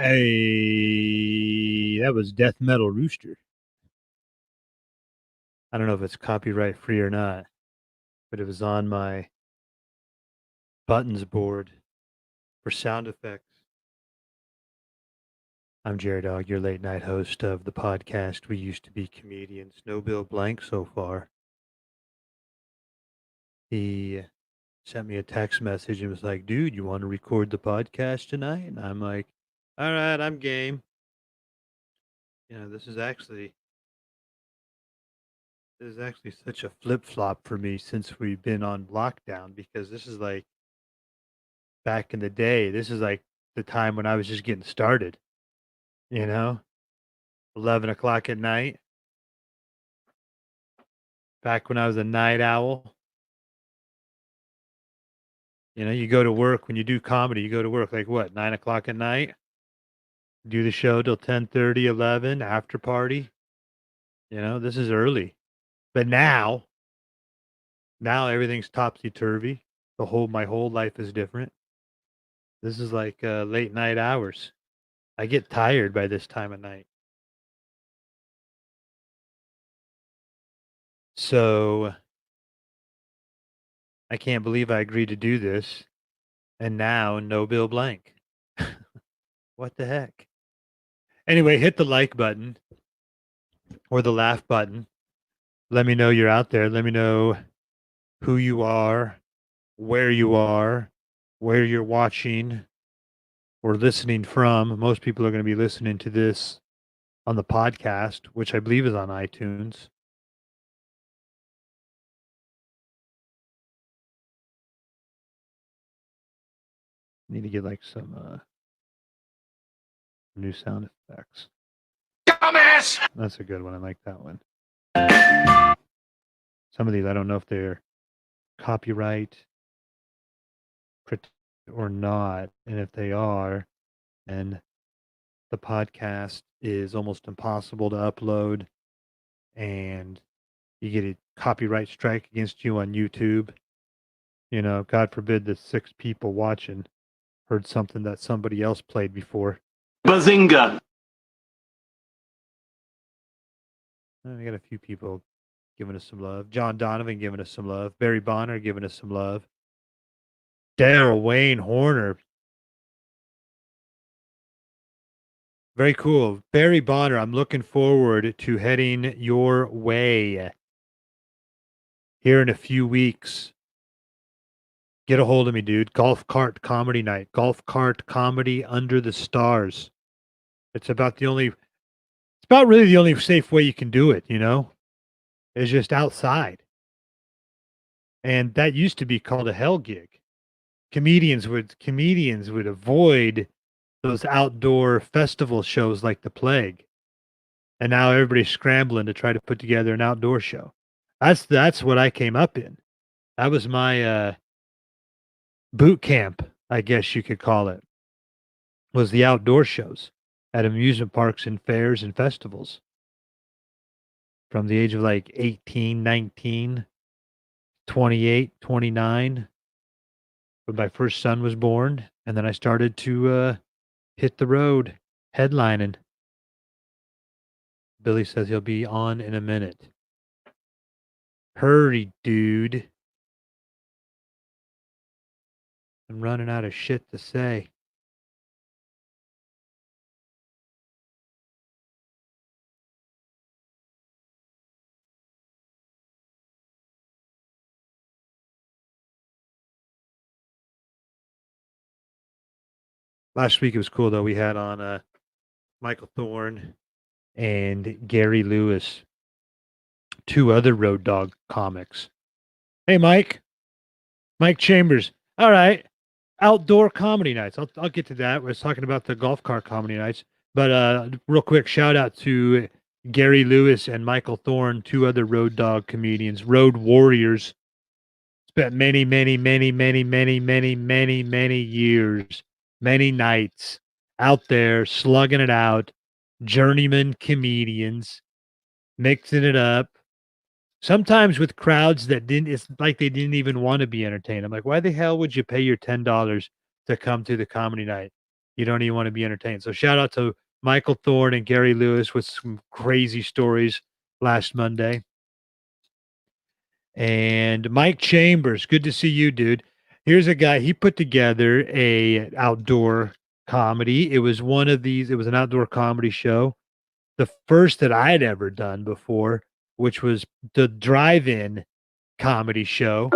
Hey, that was Death Metal Rooster. I don't know if it's copyright free or not, but it was on my buttons board for sound effects. I'm Jared Dog, your late night host of the podcast We Used to Be Comedians. No Bill Blank so far. He sent me a text message and was like, dude, you want to record the podcast tonight? And I'm like, all right, I'm game. This is actually such a flip-flop for me since we've been on lockdown, because this is like back in the day. This is like the time when I was just getting started, you know, 11 o'clock at night, back when I was a night owl. You go to work when you do comedy, you go to work like what, 9 o'clock at night, do the show till 10:30, 11, after party. This is early. But now everything's topsy-turvy. My whole life is different. This is like late night hours. I get tired by this time of night. So I can't believe I agreed to do this. And now no Bill Blank. What the heck? Anyway, hit the like button or the laugh button. Let me know you're out there. Let me know who you are, where you're watching or listening from. Most people are going to be listening to this on the podcast, which I believe is on iTunes. Need to get like some new sound effects. Dumbass! That's a good one. I like that one. Some of these, I don't know if they're copyright or not. And if they are, then the podcast is almost impossible to upload. And you get a copyright strike against you on YouTube. God forbid the 6 people watching heard something that somebody else played before. Bazinga! We got a few people giving us some love. John Donovan giving us some love. Barry Bonner giving us some love. Daryl Wayne Horner. Very cool. Barry Bonner, I'm looking forward to heading your way here in a few weeks. Get a hold of me, dude. Golf Cart Comedy Night. Golf Cart Comedy Under the Stars. It's about really the only safe way you can do it, It's just outside. And that used to be called a hell gig. Comedians would avoid those outdoor festival shows like the plague. And now everybody's scrambling to try to put together an outdoor show. That's what I came up in. That was my boot camp, I guess you could call it, was the outdoor shows at amusement parks and fairs and festivals. From the age of like 18, 19, 28, 29, when my first son was born. And then I started to hit the road headlining. Billy says he'll be on in a minute. Hurry, dude. I'm running out of shit to say. Last week it was cool, though. We had on Michael Thorne and Gary Lewis, 2 other Road Dog comics. Hey, Mike Chambers. All right. Outdoor comedy nights. I'll get to that. We're talking about the golf cart comedy nights. But real quick, shout out to Gary Lewis and Michael Thorne, 2 other Road Dog comedians, road warriors. Spent many, many, many, many, many, many, many, many years, many nights out there slugging it out, journeyman comedians, mixing it up. Sometimes with crowds that it's like they didn't even want to be entertained. I'm like, why the hell would you pay your $10 to come to the comedy night? you don't even want to be entertained. So shout out to Michael Thorne and Gary Lewis with some crazy stories last Monday. And Mike Chambers, good to see you, dude. Here's a guy, he put together a outdoor comedy. It was one of these, it was an outdoor comedy show. The first that I had ever done before, which was the drive-in comedy show.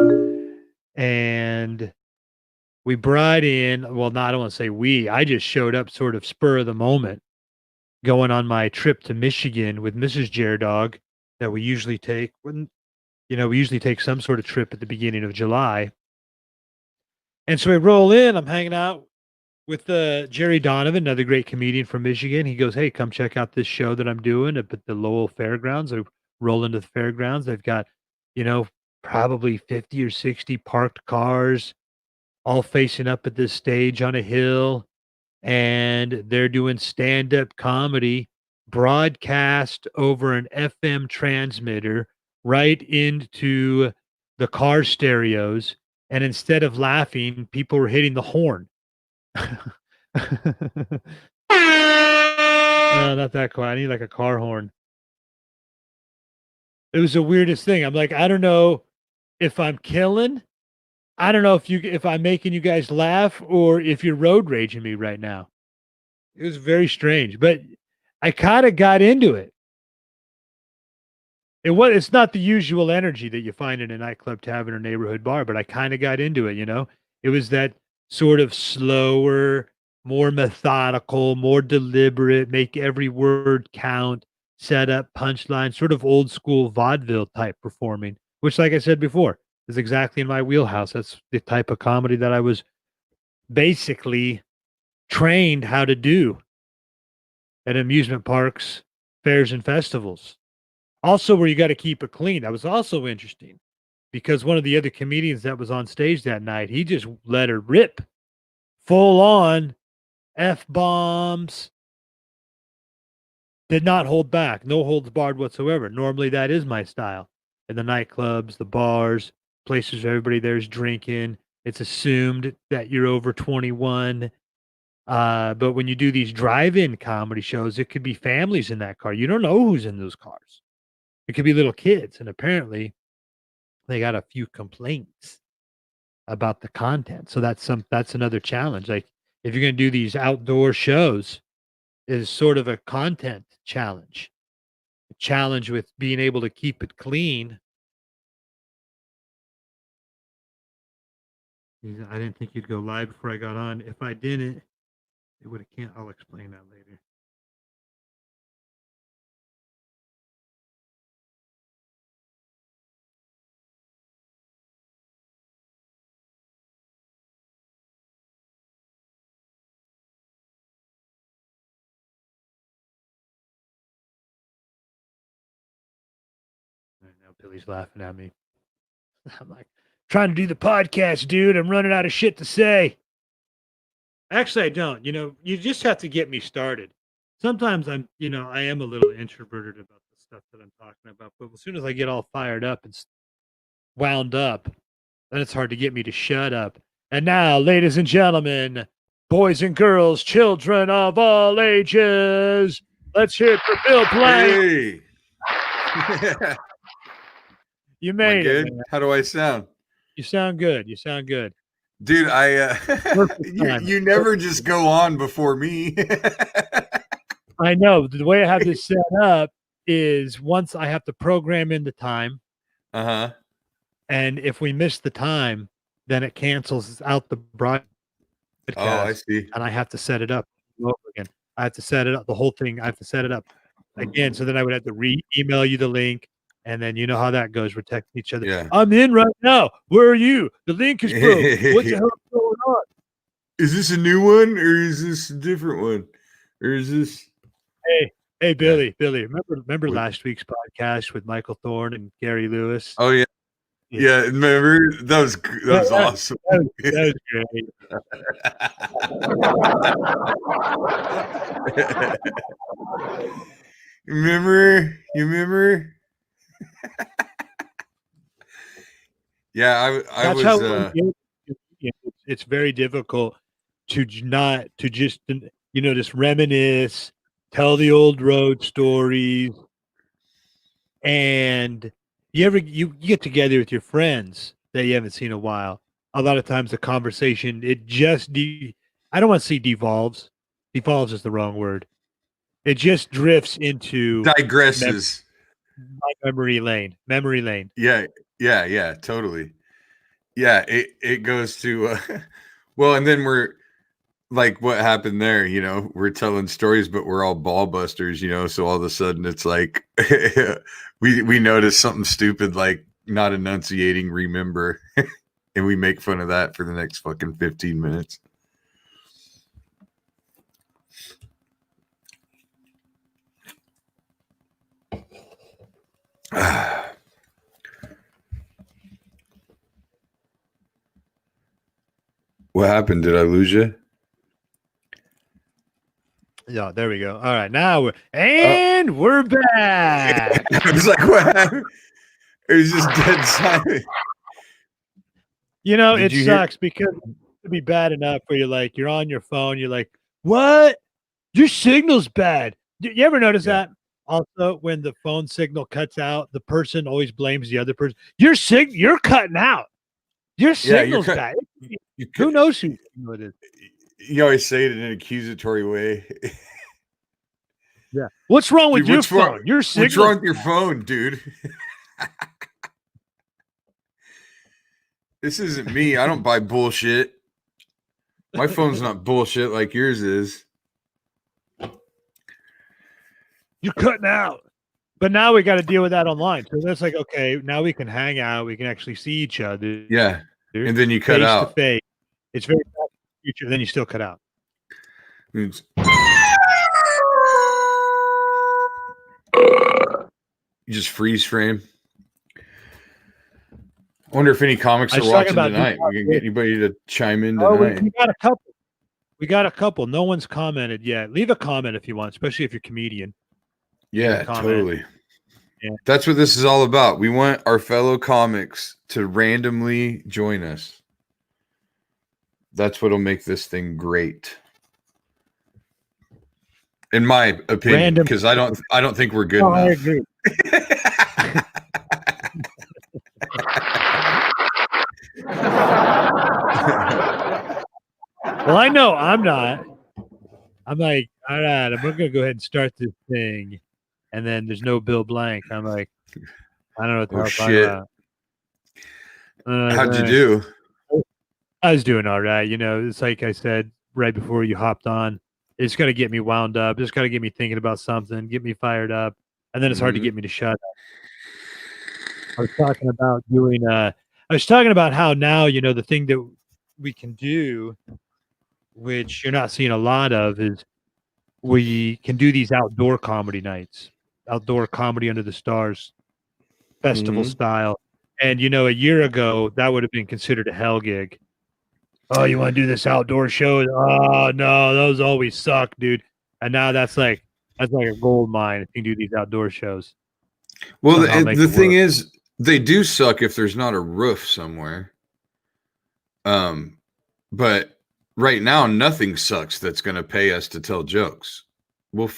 And we brought in, well, not, I don't want to say we, I just showed up sort of spur of the moment, going on my trip to Michigan with Mrs. Jaredog that we usually take when, we usually take some sort of trip at the beginning of July. And so we roll in, I'm hanging out with Jerry Donovan, another great comedian from Michigan. He goes, "Hey, come check out this show that I'm doing up at the Lowell Fairgrounds." I roll into the fairgrounds. They've got, probably 50 or 60 parked cars all facing up at this stage on a hill. And they're doing stand-up comedy broadcast over an FM transmitter right into the car stereos. And instead of laughing, people were hitting the horn. Not that quiet. I need like a car horn. It was the weirdest thing. I'm like, I don't know if I'm killing. I don't know if I'm making you guys laugh or if you're road raging me right now. It was very strange, but I kind of got into it. It's not the usual energy that you find in a nightclub, tavern, or neighborhood bar, but I kind of got into it, It was that sort of slower, more methodical, more deliberate, make every word count, set up punchline, sort of old school vaudeville type performing, which, like I said before, is exactly in my wheelhouse. That's the type of comedy that I was basically trained how to do at amusement parks, fairs, and festivals. Also, where you got to keep it clean. That was also interesting because one of the other comedians that was on stage that night, he just let her rip full on F-bombs, did not hold back, no holds barred whatsoever. Normally, that is my style in the nightclubs, the bars, places where everybody there's drinking. It's assumed that you're over 21. But when you do these drive-in comedy shows, it could be families in that car. You don't know who's in those cars. It could be little kids, and apparently they got a few complaints about the content. So that's another challenge. Like if you're going to do these outdoor shows, is sort of a content challenge. A challenge with being able to keep it clean. I didn't think you'd go live before I got on. If I didn't, it would have can't. I'll explain that later. Right now, Billy's laughing at me. I'm like, trying to do the podcast, dude. I'm running out of shit to say. Actually, I don't. You just have to get me started. Sometimes I am a little introverted about the stuff that I'm talking about, but as soon as I get all fired up and wound up, then it's hard to get me to shut up. And now, ladies and gentlemen, boys and girls, children of all ages, let's hear it for Bill Blank. Hey. You made it, man. How do I sound? You sound good. You sound good. Dude, you never just go on before me. I know. The way I have this set up is once I have to program in the time. Uh-huh. And if we miss the time, then it cancels out the broadcast. Oh, I see. And I have to set it up over again. I have to set it up, the whole thing. I have to set it up again. So then I would have to email you the link. And then you know how that goes. We're texting each other. Yeah. I'm in right now. Where are you? The link is broke. What the hell is going on? Is this a new one or is this a different one? Or is this Hey, Billy, remember last week's podcast with Michael Thorne and Gary Lewis? Oh yeah. Yeah, remember? That was awesome. That was great. You remember? Yeah, I was. It's very difficult to not to just just reminisce, tell the old road stories, and you get together with your friends that you haven't seen in a while. A lot of times the conversation I don't want to say devolves. Devolves is the wrong word. It just drifts into digresses. Memory lane. Memory lane. Yeah, totally. Yeah, it goes to well, and then we're like, what happened there, we're telling stories, but we're all ball busters, so all of a sudden it's like we notice something stupid like not enunciating remember, and we make fun of that for the next fucking 15 minutes. What happened? Did I lose you? Yeah, there we go. All right, now we're back. I was like, what happened? It was just dead silent. It sucks because it'd be bad enough where you're on your phone, you're like, what? Your signal's bad. You ever notice that? Also, when the phone signal cuts out, the person always blames the other person. You're cutting out. Your signal's bad. Who knows who it is? You always say it in an accusatory way. Yeah. What's wrong with your phone? Your signal. What's wrong with your phone, dude? This isn't me. I don't buy bullshit. My phone's not bullshit like yours is. You're cutting out. But now we got to deal with that online. So that's like, okay, now we can hang out. We can actually see each other. Yeah. And then you cut out. Face to face. It's very fast in the future. Then you still cut out. You just freeze frame. I wonder if any comics are watching tonight. We can get anybody to chime in tonight. We got a couple. We got a couple. No one's commented yet. Leave a comment if you want, especially if you're a comedian. Yeah, totally. Yeah. That's what this is all about. We want our fellow comics to randomly join us. That's what'll make this thing great. In my opinion, because I don't think we're good enough. I agree. Well, I know I'm not. I'm like, all right, I'm going to go ahead and start this thing. And then there's no Bill Blank. I'm like, I don't know what the hell I'm talking about. How'd you do? I was doing all right. It's like I said right before you hopped on. It's got to get me wound up. It's got to get me thinking about something, get me fired up. And then it's hard to get me to shut up. I was talking about how now, the thing that we can do, which you're not seeing a lot of, is we can do these outdoor comedy nights, outdoor comedy under the stars, festival style. And, a year ago, that would have been considered a hell gig. Oh, you want to do this outdoor show? Oh, no, those always suck, dude. And now that's like a gold mine if you do these outdoor shows. Well, the thing is, they do suck if there's not a roof somewhere. But right now, nothing sucks that's going to pay us to tell jokes. We'll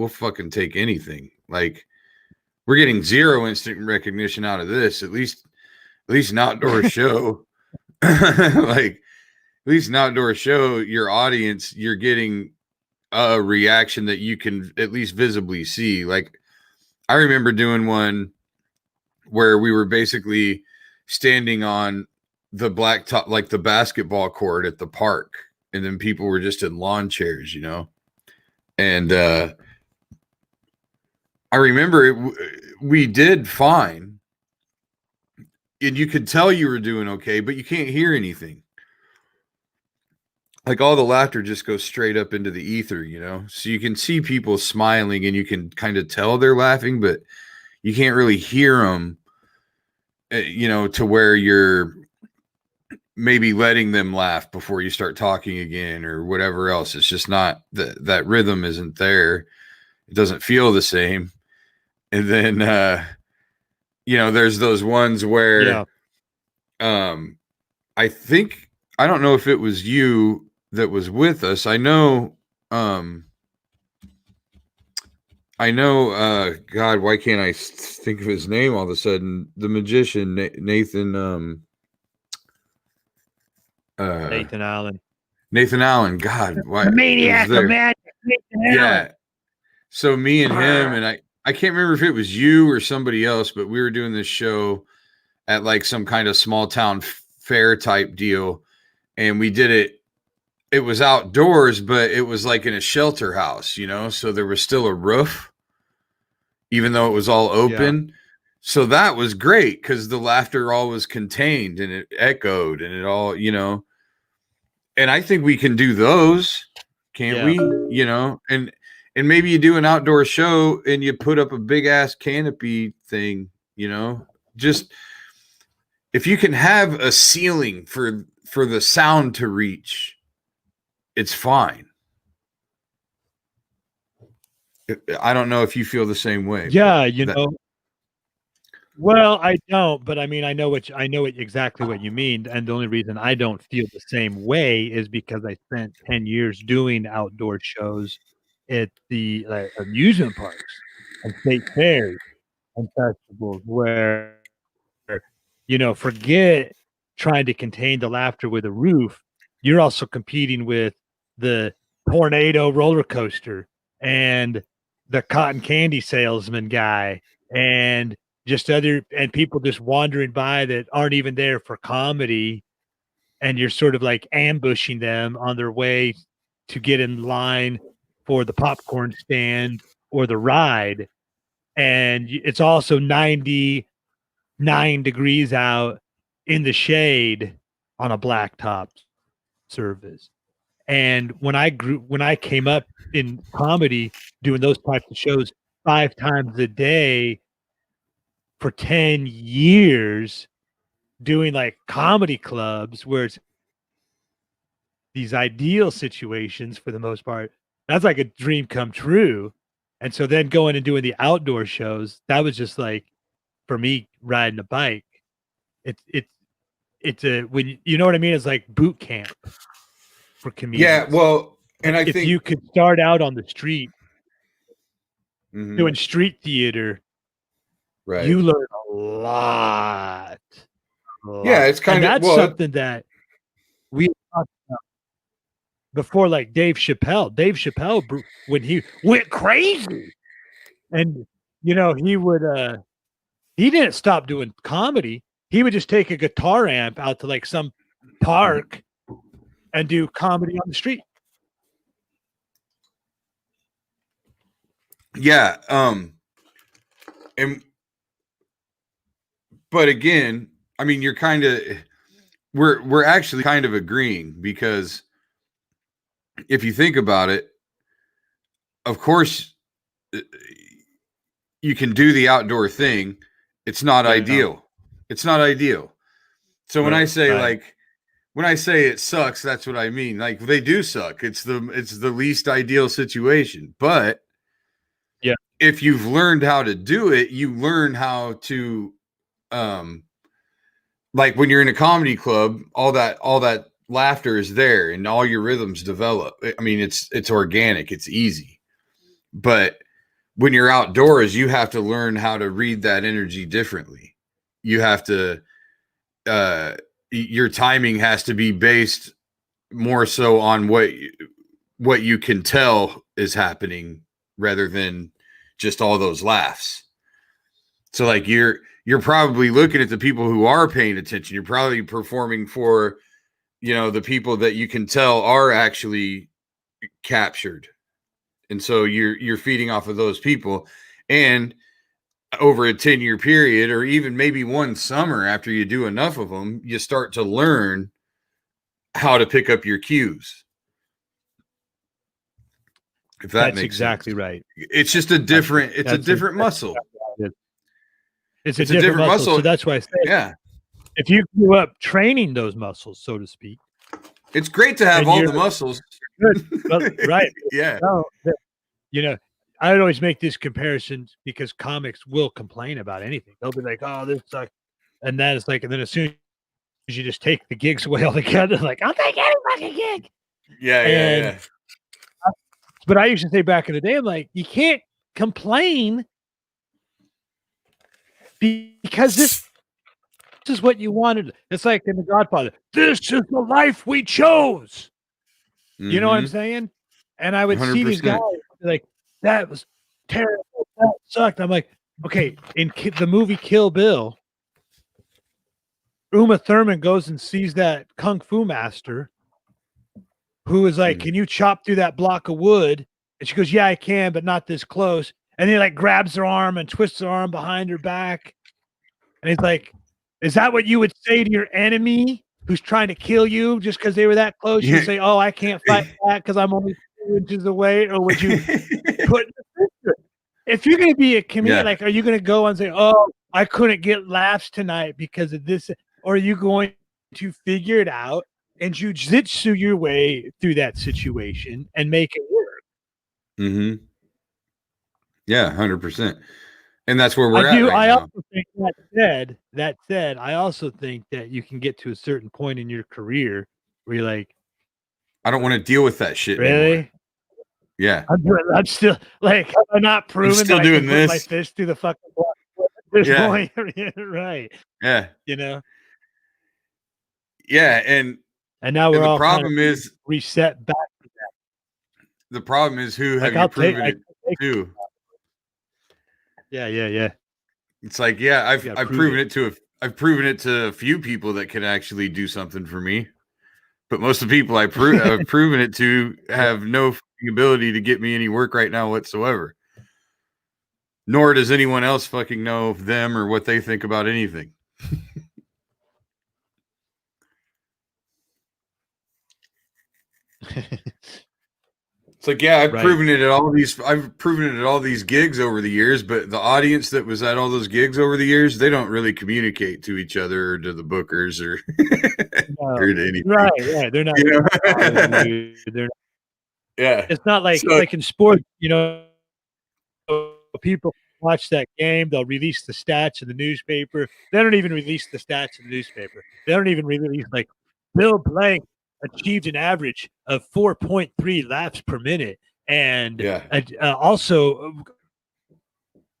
fucking take anything. Like, we're getting zero instant recognition out of this. At least an outdoor show. Like, at least an outdoor show, your audience, you're getting a reaction that you can at least visibly see. Like, I remember doing one where we were basically standing on the blacktop, like the basketball court at the park, and then people were just in lawn chairs, and I remember we did fine, and you could tell you were doing okay, but you can't hear anything. Like, all the laughter just goes straight up into the ether, so you can see people smiling and you can kind of tell they're laughing, but you can't really hear them, to where you're maybe letting them laugh before you start talking again or whatever else. It's just not that rhythm isn't there. It doesn't feel the same. And then, there's those ones where, I don't know if it was you that was with us. I know God, why can't I think of his name all of a sudden? The magician Nathan Nathan Allen. Nathan Allen. God, why The maniac it was of magic, Nathan Allen. yeah. So me and him, and I can't remember if it was you or somebody else, but we were doing this show at like some kind of small town fair type deal, and we did it. It was outdoors, but it was like in a shelter house, you know, so there was still a roof, even though it was all open. Yeah. So that was great because the laughter all was contained and it echoed and it all, you know. And I think we can do those, can't we? You know, and maybe you do an outdoor show and you put up a big ass canopy thing, you know, just if you can have a ceiling for the sound to reach, it's fine. I don't know if you feel the same way. Yeah, you know. Well, I don't, but I mean, I know exactly what you mean, and the only reason I don't feel the same way is because I spent 10 years doing outdoor shows at the amusement parks and state fairs and festivals where, you know, forget trying to contain the laughter with a roof. You're also competing with the tornado roller coaster and the cotton candy salesman guy and just other and people just wandering by that aren't even there for comedy, and you're sort of like ambushing them on their way to get in line for the popcorn stand or the ride, and it's also 99 degrees out in the shade on a blacktop surface. And when I came up in comedy doing those types of shows 5 times a day for 10 years, doing like comedy clubs where it's these ideal situations for the most part, that's like a dream come true. And so then going and doing the outdoor shows, that was just like, for me, riding a bike. It's a, when you know what I mean? It's like boot camp for comedians. Yeah, well, and if you could start out on the street doing street theater, right, you learn a lot. Yeah, it's kind of that's something that we talked about before, like Dave Chappelle, when he went crazy, and you know, he didn't stop doing comedy. He would just take a guitar amp out to like some park and do comedy on the street. Yeah, but again, I mean, you're kind of we're actually kind of agreeing, because if you think about it, of course you can do the outdoor thing. It's not ideal. No. It's not ideal. So when I say when I say it sucks, that's what I mean. Like, they do suck. It's the least ideal situation. But yeah, if you've learned how to do it, you learn how to like when you're in a comedy club, all that laughter is there and all your rhythms develop. I mean, it's organic, it's easy. But when you're outdoors, you have to learn how to read that energy differently. You have to your timing has to be based more so on what you can tell is happening, rather than just all those laughs. So like you're probably looking at the people who are paying attention. You're probably performing for, you know, the people that you can tell are actually captured. And so you're feeding off of those people. And over a 10-year period, or even maybe one summer, after you do enough of them, you start to learn how to pick up your cues. If that's exactly sense. Right. It's just a different, it's a different muscle. It's a different muscle. So that's why I say, if you grew up training those muscles, so to speak, it's great to have all the muscles. Right. Yeah. You know, I would always make this comparison because comics will complain about anything. They'll be like, "Oh, this sucks," and then it's like, and then as soon as you just take the gigs away altogether, like, I'll take any fucking gig. And but I used to say back in the day, I'm like, you can't complain because this is what you wanted. It's like in The Godfather. This is the life we chose. You know what I'm saying? And I would see these guys like, that was terrible. That sucked. I'm like, okay, in the movie Kill Bill, Uma Thurman goes and sees that kung fu master who is like, can you chop through that block of wood? And she goes, yeah, I can, but not this close. And he like grabs her arm and twists her arm behind her back. And he's like, is that what you would say to your enemy who's trying to kill you just because they were that close? You say, oh, I can't fight that because I'm only 2 inches away. Or would you put if you're going to be a comedian, like, are you going to go and say, oh, I couldn't get laughs tonight because of this? Or are you going to figure it out and jujitsu your way through that situation and make it work? Yeah, 100%. And that's where we're at right I now. also think that said, I also think that you can get to a certain point in your career where you're like, I don't want to deal with that shit really? anymore. Yeah. I'm still like, I'm not proving I'm still that doing I can this. put my fist through the fucking block at this point. Right. Yeah. You know? Yeah. And now we're all the problem is reset back to that. The problem is who have you proven it to? Yeah. It's like, yeah, I've proven it to a few people that can actually do something for me. But most of the people I've proven it to have no ability to get me any work right now whatsoever. Nor does anyone else fucking know them or what they think about anything. It's like, yeah, I've proven it at all these gigs over the years, but the audience that was at all those gigs over the years, they don't really communicate to each other or to the bookers or, or to anything. Right. They're not. They're not. Yeah. It's not like like in sports, people watch that game, they'll release the stats in the newspaper. They don't even release the stats in the newspaper. They don't even release like Bill Blank achieved an average of 4.3 laps per minute, and also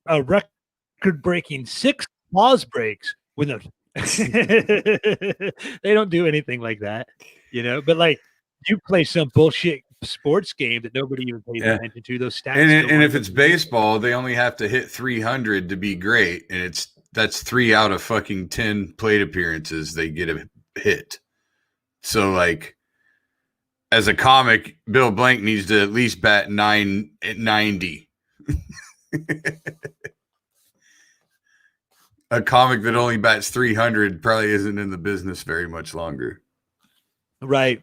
a record-breaking 6 pause breaks with a. They don't do anything like that, But like, you play some bullshit sports game that nobody even pays attention to. Those stats, and if it's baseball, they only have to hit 300 to be great, and that's 3 out of fucking 10 plate appearances they get a hit. So like, as a comic, Bill Blank needs to at least bat 990. A comic that only bats 300 probably isn't in the business very much longer. Right.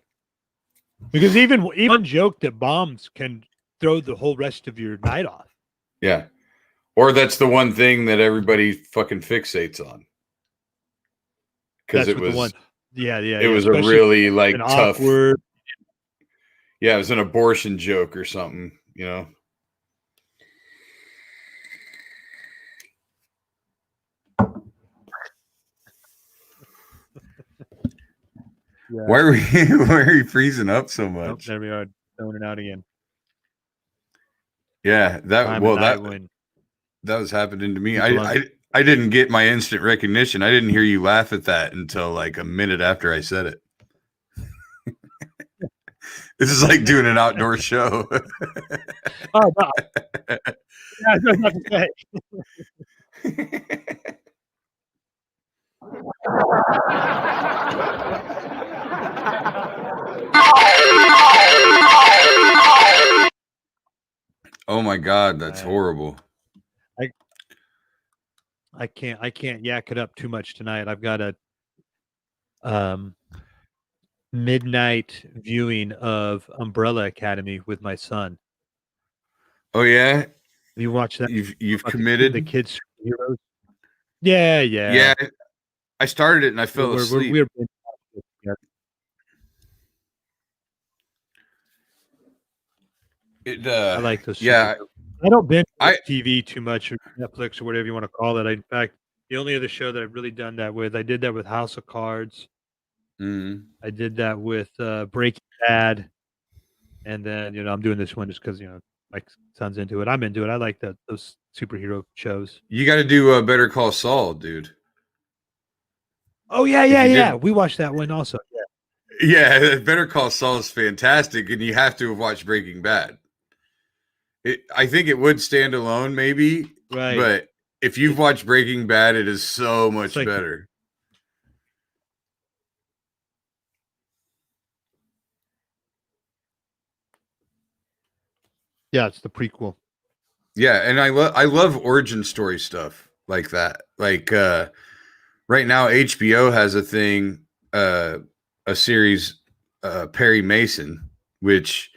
Because even one joke that bombs can throw the whole rest of your night off. Yeah. Or that's the one thing that everybody fucking fixates on. Because it was one. It was a really like tough. Awkward. Yeah, it was an abortion joke or something, Yeah. Why are you freezing up so much? Oh, there we are, zoning out again. Yeah, that was happening to me. I didn't get my instant recognition. I didn't hear you laugh at that until like a minute after I said it. This is like doing an outdoor show. Oh no! Yeah, I was about to say. Oh my God, that's horrible. I can't yak it up too much tonight. I've got a midnight viewing of Umbrella Academy with my son. Oh yeah, you watch that? You've committed the kids heroes. Yeah. I started it and I fell asleep. I like those. Yeah, I don't binge TV too much, or Netflix or whatever you want to call it. In fact, the only other show that I've really done that with, I did that with House of Cards. Mm-hmm. I did that with Breaking Bad. And then, I'm doing this one just because, my son's into it. I'm into it. I like those superhero shows. You got to do Better Call Saul, dude. Oh, yeah, If yeah, you yeah. didn't, We watched that one also. Yeah. yeah, Better Call Saul is fantastic, and you have to have watched Breaking Bad. I think it would stand alone, maybe, Right. but if you've It's watched Breaking Bad, it is so it's much like better. yeah, it's the prequel. Yeah, and I love origin story stuff like that. Like right now HBO has a thing, a series, Perry Mason, which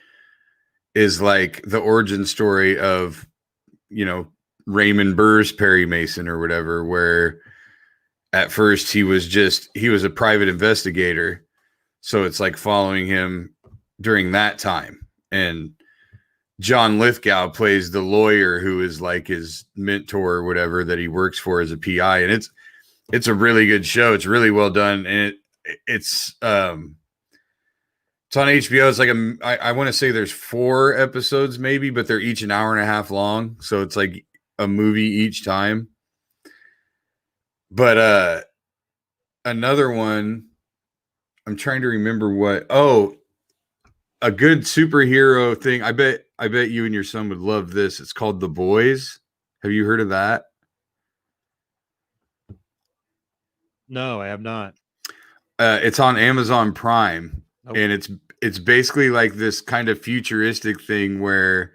is like the origin story of, you know, Raymond Burr's Perry Mason or whatever, where at first he was a private investigator. So it's like following him during that time. And John Lithgow plays the lawyer who is like his mentor or whatever that he works for as a PI. And it's a really good show. It's really well done. And it's on HBO. It's like I want to say there's 4 episodes maybe, but they're each an hour and a half long. So it's like a movie each time. But another one, I'm trying to remember what. Oh, a good superhero thing. I bet you and your son would love this. It's called The Boys. Have you heard of that? No, I have not. It's on Amazon Prime, Nope. and it's basically like this kind of futuristic thing where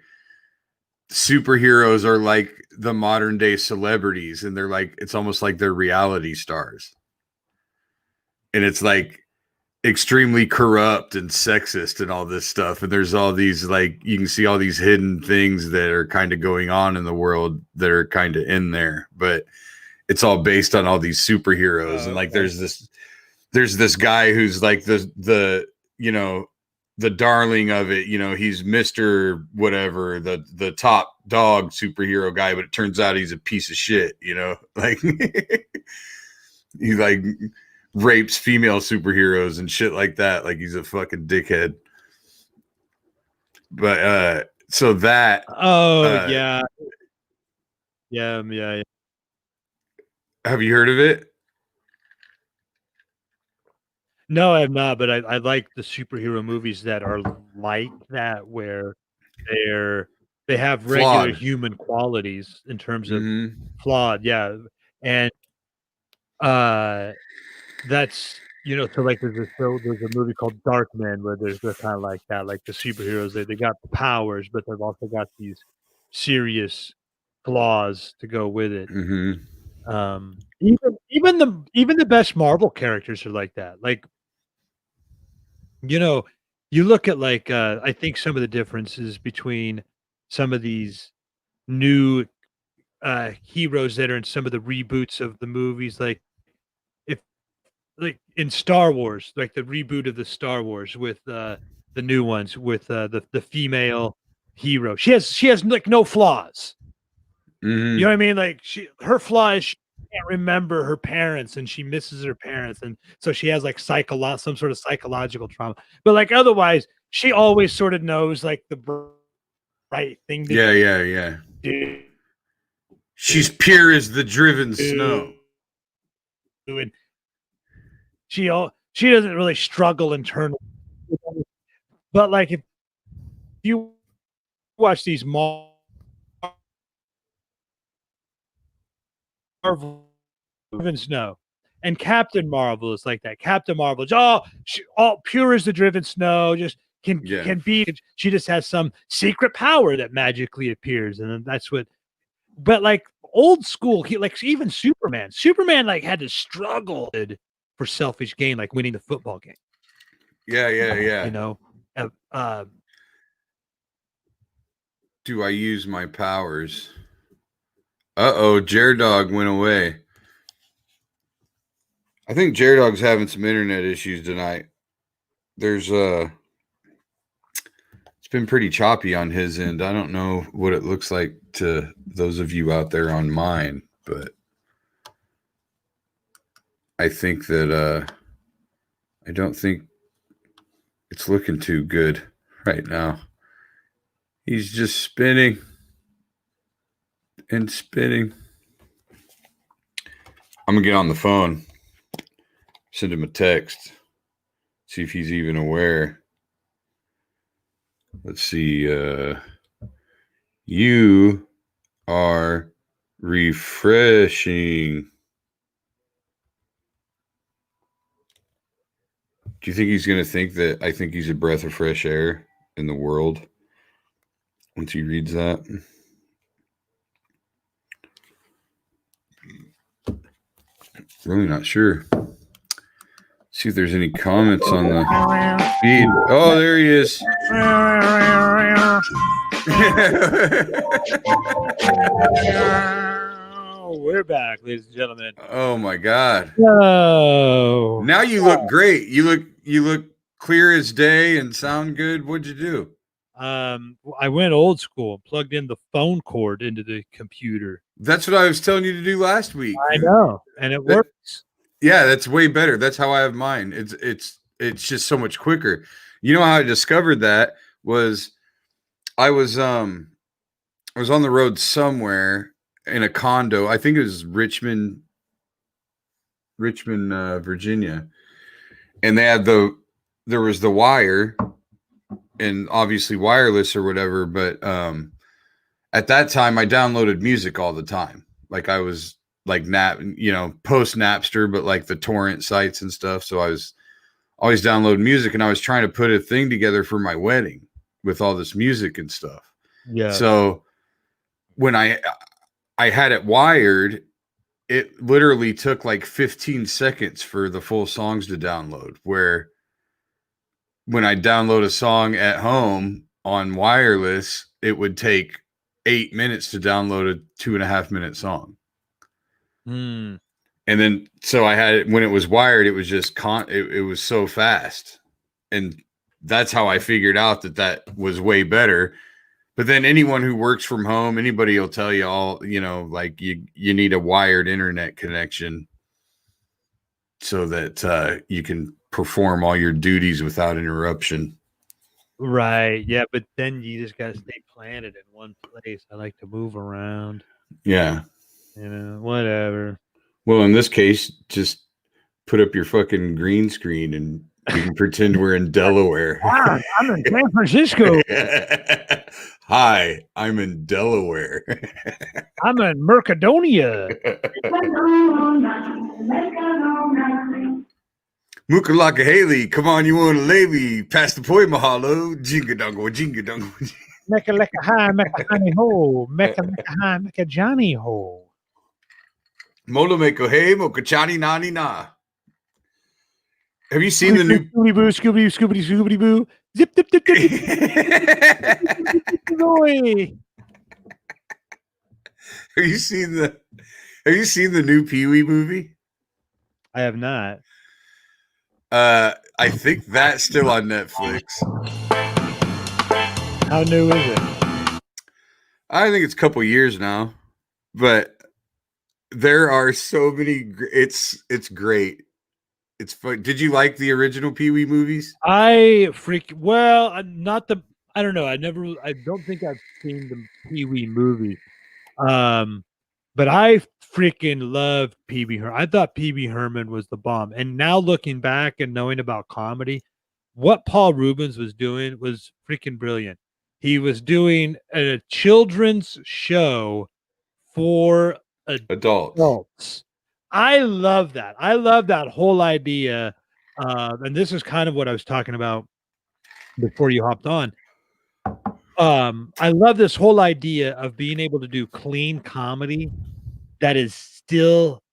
superheroes are like the modern day celebrities, and they're like it's almost like they're reality stars, and it's like extremely corrupt and sexist and all this stuff. And there's all these like you can see all these hidden things that are kind of going on in the world that are kind of in there, but it's all based on all these superheroes. And like Okay. there's this guy who's like the you know the darling of it, he's Mr. whatever, the top dog superhero guy, but it turns out he's a piece of shit, like he like rapes female superheroes and shit like that, like he's a fucking dickhead. But so that Oh, uh yeah. Yeah, yeah, yeah. have you heard of it? No, I have not, but I like the superhero movies that are like that, where they're they have regular Flawed. human qualities in terms of Mm-hmm. flawed, yeah, and, uh, that's so, like, there's a movie called Darkman where they're kinda like that, like, the superheroes, they got the powers, but they've also got these serious flaws to go with it. Mm-hmm. Even the best Marvel characters are like that, like, you know, you look at, like, I think some of the differences between some of these new, heroes that are in some of the reboots of the movies, like, if like, in Star Wars, like, the reboot of the Star Wars with, the new ones with, the female hero. She has, like, no flaws. You know Mm-hmm. what I mean? Like, her flaw is she can't remember her parents, and she misses her parents, and so she has, like, some sort of psychological trauma, but, like, otherwise, she always sort of knows, like, the right thing to Yeah, yeah, yeah. do, She's pure as the driven snow. and she doesn't really struggle internally, but, like, if you watch these Marvel Driven Snow. And Captain Marvel is like that. Captain Marvel is all pure as the driven snow, just can Yeah. can be she just has some secret power that magically appears. And then that's what but like old school, he like even Superman. Superman like had to struggle for selfish gain, like winning the football game, Yeah, yeah, you yeah. know? Uh, uh, Do I use my powers? Uh-oh, Jared Dog went away. I think Jared Dog's having some internet issues tonight. There's it's been pretty choppy on his end. I don't know what it looks like to those of you out there on mine, but I think that I don't think it's looking too good right now. He's just spinning and spinning. I'm going to get on the phone, send him a text, see if he's even aware. Let's see. You are refreshing. Do you think he's going to think that I think he's a breath of fresh air in the world once he reads that? Really not sure. See if there's any comments on the feed. Oh, there he is. We're back, ladies and gentlemen. Oh my God. No. Now you look great. You look clear as day and sound good. What'd you do? I went old school and plugged in the phone cord into the computer. That's what I was telling you to do last week. I know, and it works. Yeah, that's way better. That's how I have mine. It's just so much quicker. You know how I discovered that was I was on the road somewhere in a condo. I think it was Richmond, Virginia. And they had there was the wire and obviously wireless or whatever, but at that time I downloaded music all the time. Like I was like post Napster, but like the torrent sites and stuff. So I was always downloading music, and I was trying to put a thing together for my wedding with all this music and stuff. Yeah. So when I had it wired, it literally took like 15 seconds for the full songs to download, where when I download a song at home on wireless, it would take 8 minutes to download a 2.5 minute song. And then, so I had it when it was wired, it was just it was so fast. And that's how I figured out that was way better. But then anyone who works from home, anybody will tell you like you need a wired internet connection so that you can perform all your duties without interruption. Right. Yeah. But then you just got to stay planted in one place. I like to move around. Yeah. Whatever. Well, in this case, just put up your fucking green screen and we can pretend we're in Delaware. I'm in San Francisco. Hi, I'm in Delaware. I'm in Mercadonia. Mookalaka Haley, come on, you want to lay me? Pass the poi mahalo. Jinga dongo, jinga dongo. Mecca lecca hi, mecca honey ho. Mecca mecca hi, mecca Johnny ho. Mola meko hey, mokachani nani na. Have you seen the new Scooby Boo, Scooby Boo? Zip, zip, zip, zip, zip. Have you seen the new Pee-wee movie? I have not. I think that's still on Netflix. How new is it? I think it's a couple years now, but there are so many. It's great. It's fun. Did you like the original Pee-wee movies? I don't know. I don't think I've seen the Pee-wee movie. But I freaking loved Pee-wee Herman. I thought Pee-wee Herman was the bomb. And now looking back and knowing about comedy, what Paul Reubens was doing was freaking brilliant. He was doing a children's show for adults. I love that. I love that whole idea. And this is kind of what I was talking about before you hopped on. I love this whole idea of being able to do clean comedy that is still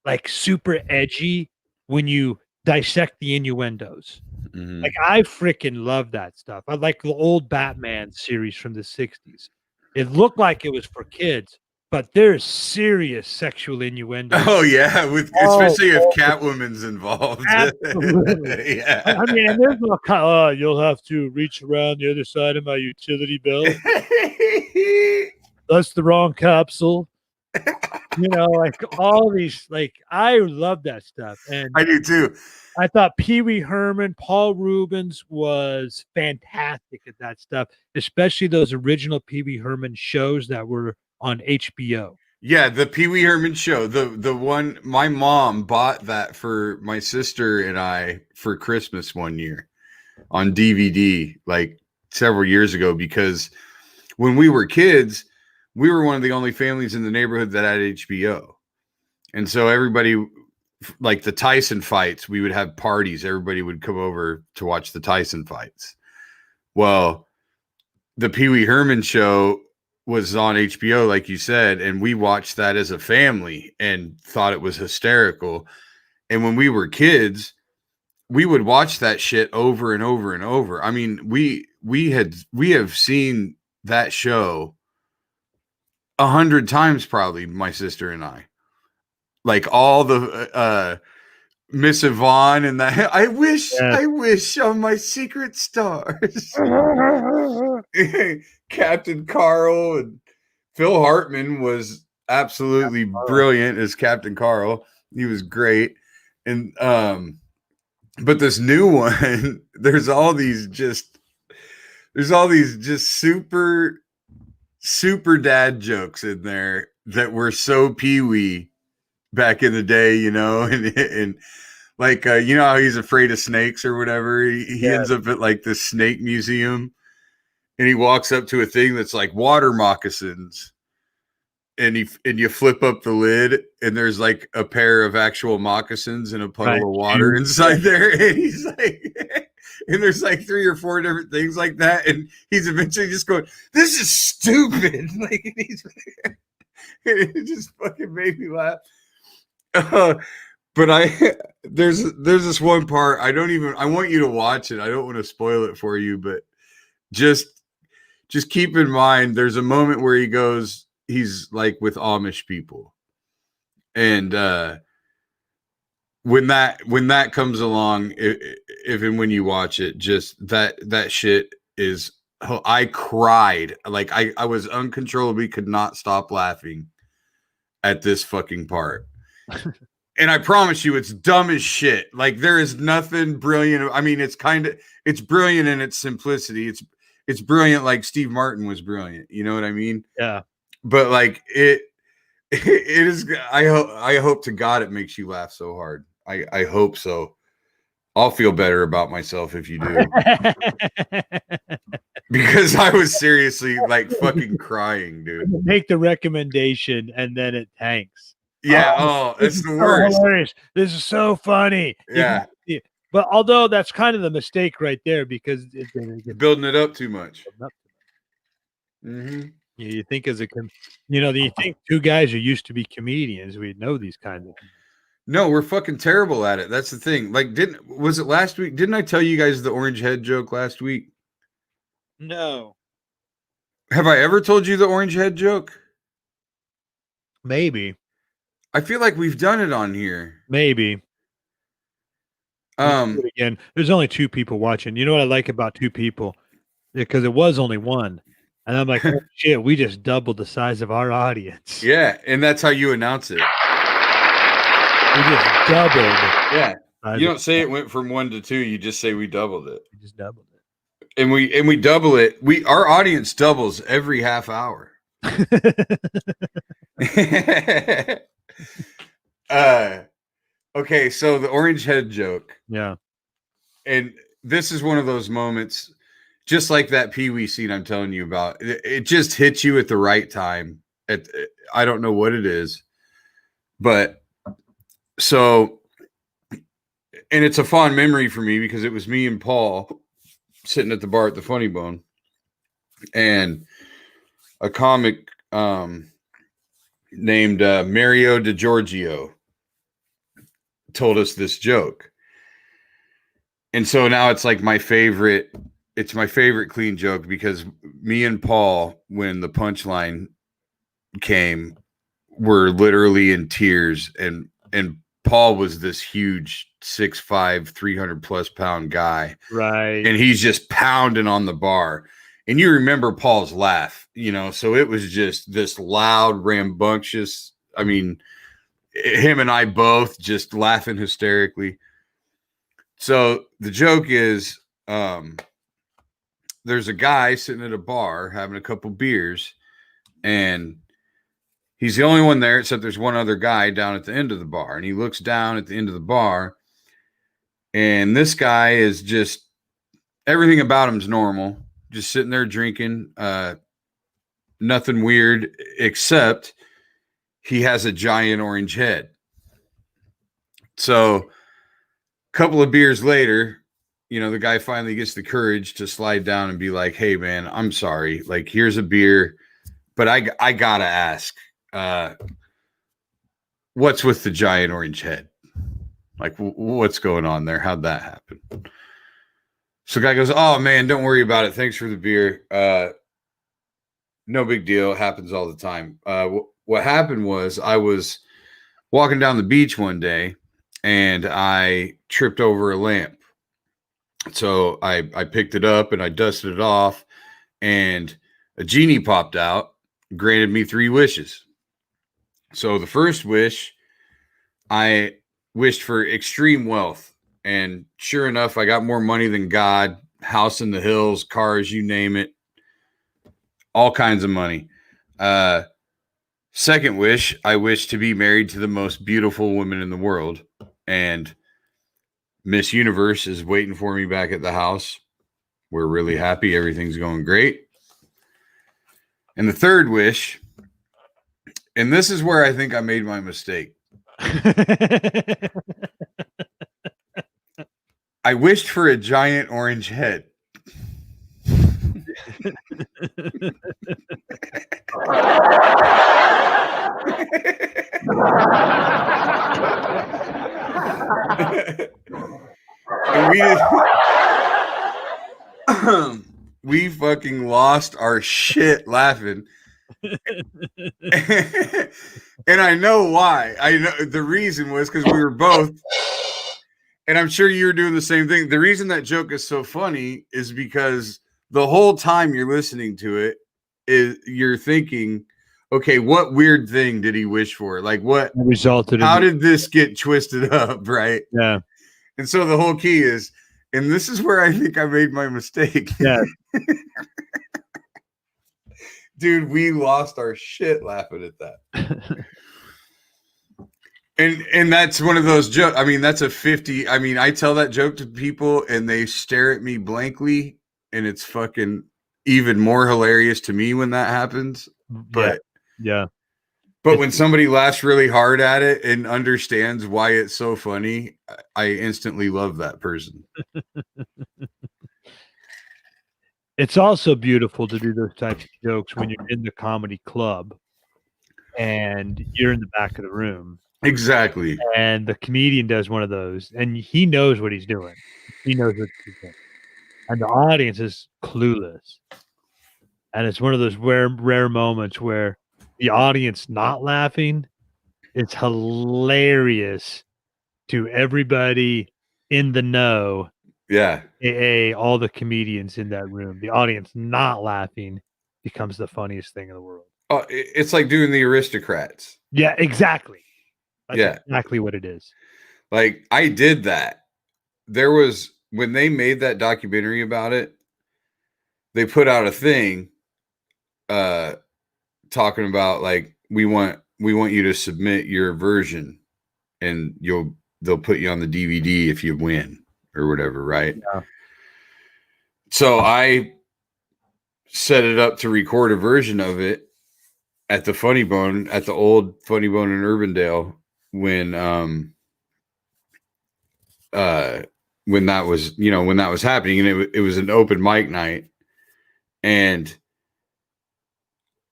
like super edgy when you dissect the innuendos. Mm-hmm. Like I freaking love that stuff. I like the old Batman series from the 60s. It looked like it was for kids, but there's serious sexual innuendo. Oh yeah, especially if Catwoman's involved. Absolutely. Yeah. I mean, and there's no you'll have to reach around the other side of my utility belt. That's the wrong capsule. like all these, like I love that stuff. And I do too. I thought Pee Wee Herman, Paul Rubens was fantastic at that stuff, especially those original Pee Wee Herman shows that were on HBO. Yeah, the Pee Wee Herman show, the one my mom bought that for my sister and I for Christmas one year on DVD, like several years ago, because when we were kids, we were one of the only families in the neighborhood that had HBO. And so everybody, like the Tyson fights, we would have parties. Everybody would come over to watch the Tyson fights. Well, the Pee Wee Herman show was on HBO, like you said, and we watched that as a family and thought it was hysterical. And when we were kids, we would watch that shit over and over and over. I mean, we have seen that show 100 times, probably, my sister and I. Like all the Miss Yvonne and that. I wish on my secret stars. Captain Carl and Phil Hartman was absolutely brilliant as Captain Carl. He was great. And but this new one, there's all these just super dad jokes in there that were so Pee-wee back in the day, and like how he's afraid of snakes or whatever. He ends up at like this snake museum. And he walks up to a thing that's like water moccasins, and you flip up the lid, and there's like a pair of actual moccasins and a puddle of water inside there, and he's like, and there's like 3 or 4 different things like that, and he's eventually just going, "This is stupid!" Like, it just fucking made me laugh. But there's this one part I want you to watch it. I don't want to spoil it for you, but just keep in mind, there's a moment where he's like with Amish people. And when that comes along, if and when you watch it, just that shit is, I cried. Like I was uncontrollably, could not stop laughing at this fucking part. And I promise you, it's dumb as shit. Like there is nothing brilliant. I mean, it's brilliant in its simplicity. It's brilliant, like Steve Martin was brilliant. You know what I mean? Yeah. But like it is. I hope to God it makes you laugh so hard. I hope so. I'll feel better about myself if you do, because I was seriously like fucking crying, dude. Make the recommendation and then it tanks. Yeah. It's the worst. Hilarious. This is so funny. Yeah. But although that's kind of the mistake right there, because building it up too much. Mm-hmm. You think you think 2 guys who used to be comedians, we'd know these kinds of things. No, we're fucking terrible at it. That's the thing. Like, was it last week? Didn't I tell you guys the orange head joke last week? No. Have I ever told you the orange head joke? Maybe. I feel like we've done it on here. Maybe. Again, there's only 2 people watching. You know what I like about 2 people? Because it was only 1. And I'm like, oh, shit, we just doubled the size of our audience. Yeah, and that's how you announce it. We just doubled. Yeah. You don't say it went from 1 to 2, you just say we doubled it. We just doubled it. And we double it. Our audience doubles every half hour. Okay, so the orange head joke. Yeah. And this is one of those moments, just like that Pee-wee scene I'm telling you about. It just hits you at the right time. I don't know what it is. But so, and it's a fond memory for me because it was me and Paul sitting at the bar at the Funny Bone. And a comic named Mario DiGiorgio told us this joke. And so now it's like my favorite clean joke, because me and Paul, when the punchline came, were literally in tears, and Paul was this huge 6'5", 300 plus pound guy. Right. And he's just pounding on the bar. And you remember Paul's laugh, so it was just this loud, rambunctious. I mean, him and I both just laughing hysterically. So the joke is, there's a guy sitting at a bar having a couple beers, and he's the only one there, except there's one other guy down at the end of the bar. And he looks down at the end of the bar, and this guy is just, everything about him's normal, just sitting there drinking, nothing weird, except he has a giant orange head. So a couple of beers later, the guy finally gets the courage to slide down and be like, hey man, I'm sorry. Like, here's a beer, but I gotta ask, what's with the giant orange head? Like, what's going on there? How'd that happen? So the guy goes, oh man, don't worry about it. Thanks for the beer. No big deal. It happens all the time. What happened was, I was walking down the beach one day and I tripped over a lamp. So I picked it up and I dusted it off, and a genie popped out, granted me 3 wishes. So the first wish, I wished for extreme wealth. And sure enough, I got more money than God, house in the hills, cars, you name it, all kinds of money. Second wish, I wish to be married to the most beautiful woman in the world. And Miss Universe is waiting for me back at the house. We're really happy. Everything's going great. And the third wish, and this is where I think I made my mistake. I wished for a giant orange head. And we fucking lost our shit laughing. And I know why. I know the reason was because we were both, and I'm sure you were doing the same thing. The reason that joke is so funny is because the whole time you're listening to it, you're thinking, okay, what weird thing did he wish for? Like, what resulted? How did this get twisted up, right? Yeah. And so the whole key is, and this is where I think I made my mistake. Yeah. Dude, we lost our shit laughing at that. And that's one of those jokes. I mean, that's a 50. I mean, I tell that joke to people and they stare at me blankly, and it's fucking even more hilarious to me when that happens. But yeah. But when somebody laughs really hard at it and understands why it's so funny, I instantly love that person. It's also beautiful to do those types of jokes when you're in the comedy club and you're in the back of the room. Exactly. And the comedian does one of those, and he knows what he's doing. He knows what he's doing. And the audience is clueless. And it's one of those rare moments where the audience not laughing, it's hilarious to everybody in the know. Yeah. All the comedians in that room. The audience not laughing becomes the funniest thing in the world. Oh, it's like doing the Aristocrats. Yeah, exactly. That's exactly what it is. Like, I did that. There was, when they made that documentary about it, they put out a thing talking about, like, we want you to submit your version, and they'll put you on the DVD if you win or whatever, right? Yeah. So I set it up to record a version of it at the Funny Bone, at the old Funny Bone in Urbandale, when that was happening, and it was an open mic night, and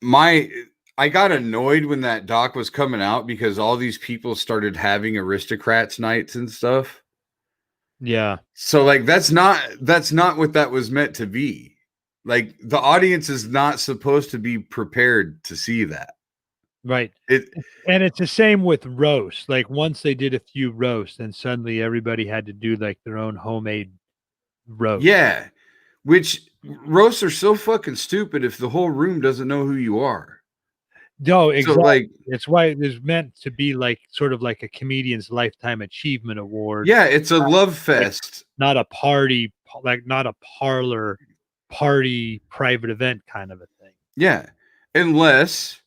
I got annoyed when that doc was coming out because all these people started having Aristocrats nights and stuff. Yeah. So, like, that's not what that was meant to be. Like, the audience is not supposed to be prepared to see that. Right. And it's the same with roast. Like, once they did a few roasts, and suddenly everybody had to do like their own homemade roast. Yeah. Which roasts are so fucking stupid if the whole room doesn't know who you are. No, So exactly. like, It's why it is meant to be like sort of like a comedian's lifetime achievement award, yeah, it's a love like fest. not a party, like not a parlor party private event kind of a thing. Yeah. Unless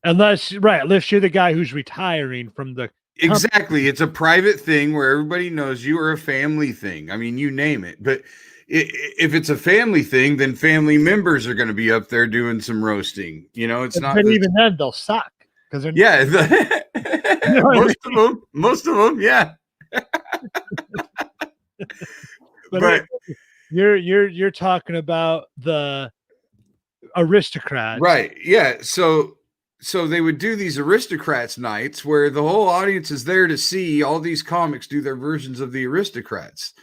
Unless unless you're the guy who's retiring from the company. exactly, it's a private thing where everybody knows you, or a family thing. I mean, you name it. But if it's a family thing, then family members are going to be up there doing some roasting. You know, it's not But this. even then, they'll suck because they're Yeah, you know what I mean? most of them, yeah. But You're talking about the aristocrats, right, yeah. So they would do these aristocrats nights where the whole audience is there to see all these comics do their versions of the aristocrats.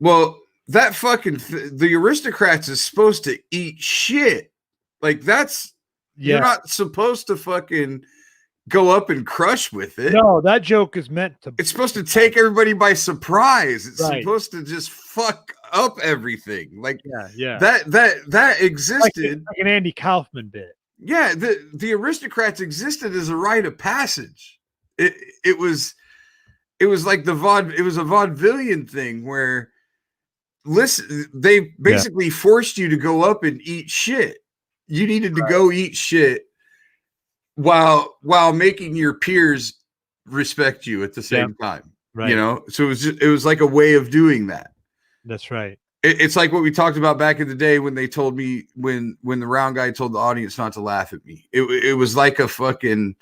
Well, that fucking the aristocrats is supposed to eat shit. Like that's you're yeah. not supposed to fucking go up and crush with it. No, that joke is meant to. It's supposed to take everybody by surprise. It's Right. supposed to just fuck up everything. Like Yeah. that existed. Like an Andy Kaufman bit. Yeah, the aristocrats existed as a rite of passage. It was like it was a vaudevillian thing where listen, they basically forced you to go up and eat shit. You needed to go eat shit while making your peers respect you at the same time. Right. You know, so it was like a way of doing that. That's right. It's like what we talked about back in the day when they told me when the round guy told the audience not to laugh at me. It was like a fucking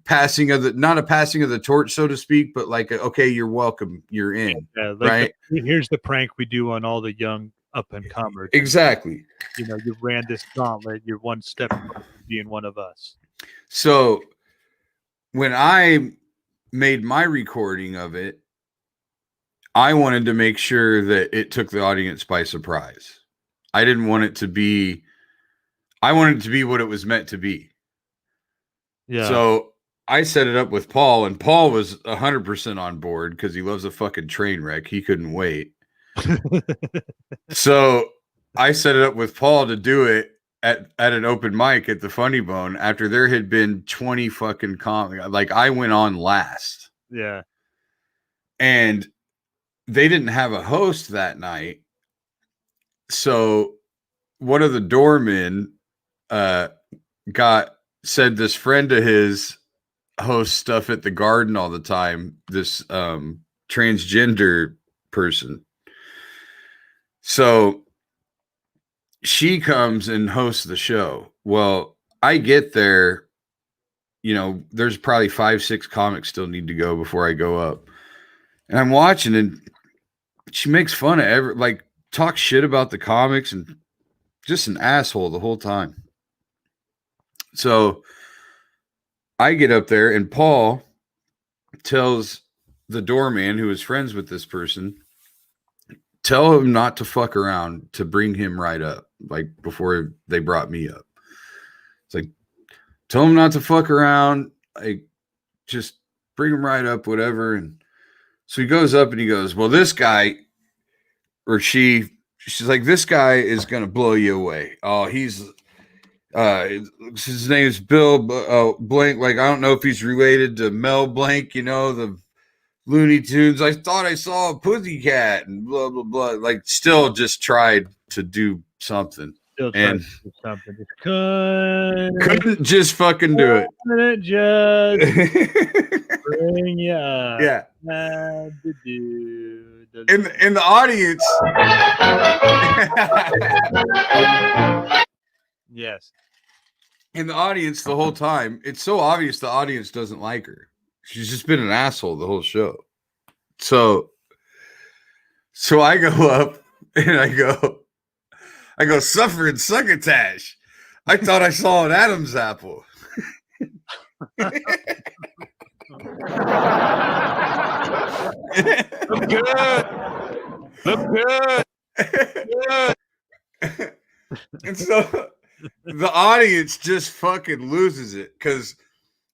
passing of the, not a passing of the torch, so to speak, but like okay, you're welcome, you're in. Yeah, like right. Here's the prank we do on all the young up and comers. Exactly. You know, you ran this gauntlet. You're one step from being one of us. So when I made my recording of it, I wanted to make sure that it took the audience by surprise. I didn't want it to be, I wanted it to be what it was meant to be. Yeah. So I set it up with Paul, and Paul was 100% on board because he loves a fucking train wreck. He couldn't wait. So I set it up with Paul to do it at an open mic at the Funny Bone after there had been 20 fucking comics. Like I went on last. Yeah. And they didn't have a host that night. So one of the doormen said this friend of his hosts stuff at the Garden all the time, this transgender person. So she comes and hosts the show. Well, I get there, you know, there's probably 5-6 comics still need to go before I go up. And I'm watching, and she makes fun of like talks shit about the comics and just an asshole the whole time. So I get up there, and Paul tells the doorman who is friends with this person, tell him not to fuck around, to bring him right up, like before they brought me up. It's like, tell him not to fuck around, like just bring him right up, whatever. And so he goes up and he goes, well, this guy, or she's like, this guy is going to blow you away. Oh, he's, his name is Bill Blank. Like, I don't know if he's related to Mel Blanc, you know, the Looney Tunes. I thought I saw a pussycat and blah, blah, blah. Like, still just tried to do something. And couldn't just fucking do it. Couldn't just bring you up. Yeah. In the audience. Yes. In the audience the whole time, it's so obvious the audience doesn't like her. She's just been an asshole the whole show. So I go up and I go, suffering succotash. I thought I saw an Adam's apple. Look good. Look good. Good. And so the audience just fucking loses it, because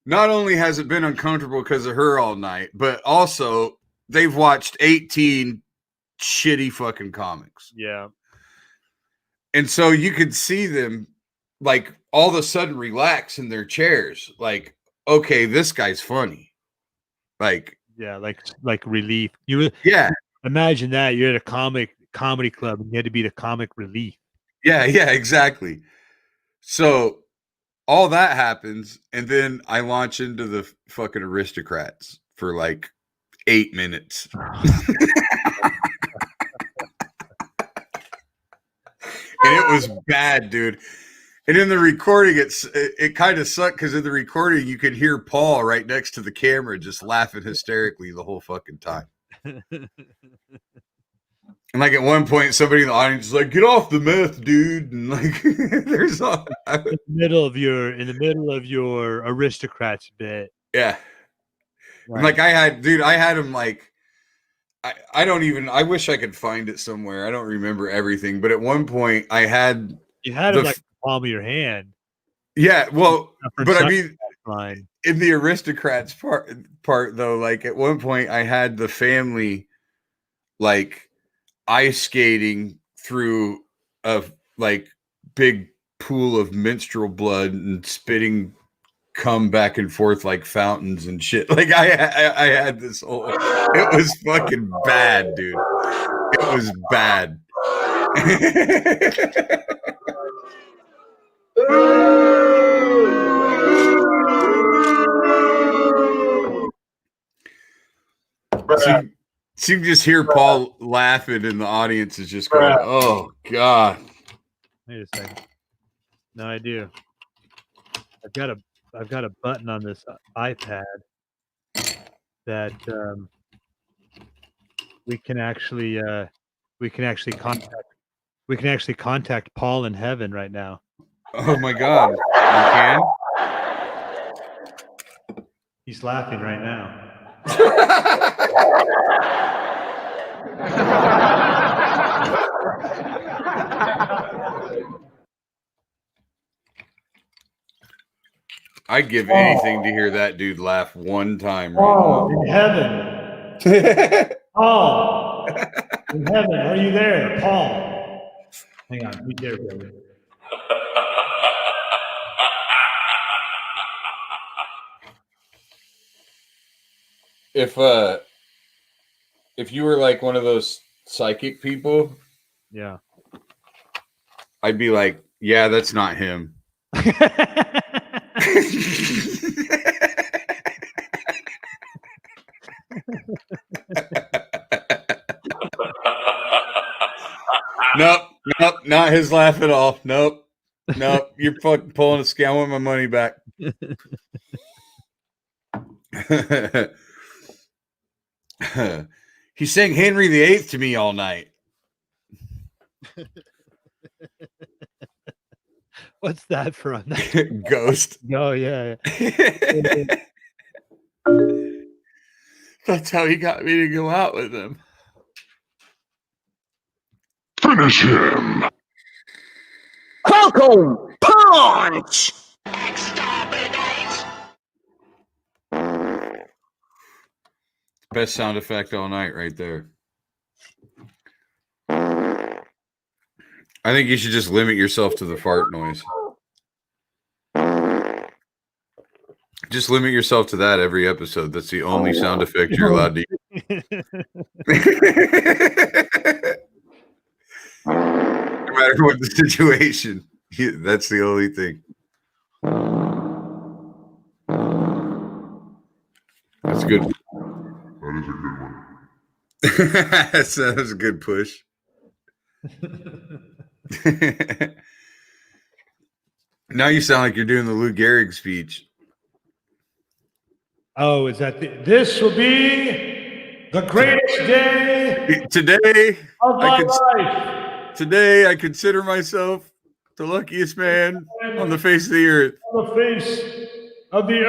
not only has it been uncomfortable because of her all night, but also they've watched 18 shitty fucking comics. Yeah. And so you could see them, like, all of a sudden relax in their chairs. Like, okay, this guy's funny. Like, yeah, like relief. You yeah, imagine that you're at a comedy club and you had to be the comic relief. yeah, exactly. So all that happens, and then I launch into the fucking Aristocrats for like 8 minutes. And it was bad, dude. And in the recording, it kind of sucked because in the recording, you could hear Paul right next to the camera just laughing hysterically the whole fucking time. And like at one point, somebody in the audience is like, "Get off the meth, dude!" And like, there's all in the middle of your Aristocrats bit. yeah. Right. Like I had him like. I don't even. I wish I could find it somewhere. I don't remember everything, but at one point I had you had him like the palm of your hand. Yeah, well, but I mean, line. In the Aristocrats part though, like at one point I had the family like ice skating through a like big pool of menstrual blood and spitting cum back and forth like fountains and shit. Like I had this whole. It was fucking bad, dude. It was bad. So you just hear Paul laughing, and the audience is just going, "Oh God!" Wait a second. No, I do. I've got a button on this iPad that we can actually contact Paul in heaven right now. Oh my God! You can? He's laughing right now. I'd give anything to hear that dude laugh one time right now. In heaven. Paul. In heaven, are you there, Paul? Hang on, be there, baby. If you were like one of those psychic people, yeah, I'd be like, yeah, that's not him. Nope, not his laugh at all. Nope, you're fucking pulling a scam. I want my money back. He sang Henry VIII to me all night. What's that from? Ghost. Oh, yeah. That's how he got me to go out with him. Finish him. Falcon punch. Best sound effect all night right there. I think you should just limit yourself to the fart noise. Just limit yourself to that every episode. That's the only sound effect you're allowed to use. No matter what the situation, that's the only thing. That's good. That is a good one. That was a good push. Now you sound like you're doing the Lou Gehrig speech. Oh, is that this will be the greatest day today of my life. Today I consider myself the luckiest man on the face of the earth. On the face of the